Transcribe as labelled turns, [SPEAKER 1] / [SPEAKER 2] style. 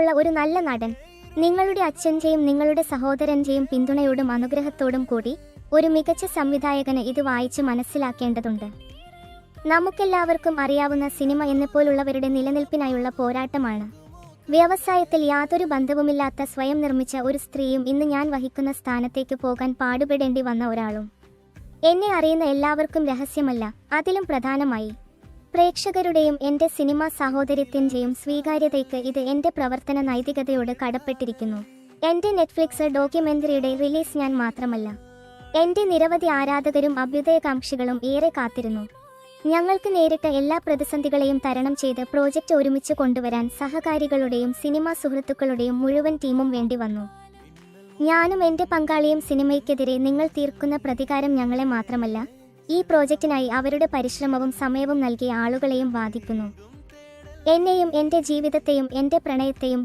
[SPEAKER 1] ഉള്ള ഒരു നല്ല നടൻ. നിങ്ങളുടെ അച്ഛൻ്റെയും നിങ്ങളുടെ സഹോദരൻ്റെയും പിന്തുണയോടും അനുഗ്രഹത്തോടും കൂടി ഒരു മികച്ച സംവിധായകന് ഇത് വായിച്ച് മനസ്സിലാക്കേണ്ടതുണ്ട്. നമുക്കെല്ലാവർക്കും അറിയാവുന്ന സിനിമ എന്നെപ്പോലുള്ളവരുടെ നിലനിൽപ്പിനായുള്ള പോരാട്ടമാണ്. വ്യവസായത്തിൽ യാതൊരു ബന്ധവുമില്ലാത്ത സ്വയം നിർമ്മിച്ച ഒരു സ്ത്രീയും ഇന്ന് ഞാൻ വഹിക്കുന്ന സ്ഥാനത്തേക്ക് പോകാൻ പാടുപെടേണ്ടി വന്ന ഒരാളും. എന്നെ അറിയുന്ന എല്ലാവർക്കും രഹസ്യമല്ല. അതിലും പ്രധാനമായി പ്രേക്ഷകരുടെയും എൻ്റെ സിനിമാ സാഹോദര്യത്തിൻ്റെയും സ്വീകാര്യതയ്ക്ക് ഇത് എൻ്റെ പ്രവർത്തന നൈതികതയോട് കടപ്പെട്ടിരിക്കുന്നു. എൻ്റെ നെറ്റ്ഫ്ലിക്സ് ഡോക്യുമെൻ്ററിയുടെ റിലീസ് ഞാൻ മാത്രമല്ല, എൻ്റെ നിരവധി ആരാധകരും അഭ്യുദയകാംക്ഷികളും ഏറെ കാത്തിരുന്നു. ഞങ്ങൾക്ക് നേരിട്ട എല്ലാ പ്രതിസന്ധികളെയും തരണം ചെയ്ത് പ്രോജക്റ്റ് ഒരുമിച്ച് കൊണ്ടുവരാൻ സഹകാരികളുടെയും സിനിമാ സുഹൃത്തുക്കളുടെയും മുഴുവൻ ടീമും വേണ്ടി വന്നു. ഞാനും എൻ്റെ പങ്കാളിയും സിനിമയ്ക്കെതിരെ നിങ്ങൾ തീർക്കുന്ന പ്രതികാരം ഞങ്ങളെ മാത്രമല്ല, ഈ പ്രോജക്റ്റിനായി അവരുടെ പരിശ്രമവും സമയവും നൽകിയ ആളുകളെയും ബാധിക്കുന്നു. എന്നെയും എൻ്റെ ജീവിതത്തെയും എൻ്റെ പ്രണയത്തെയും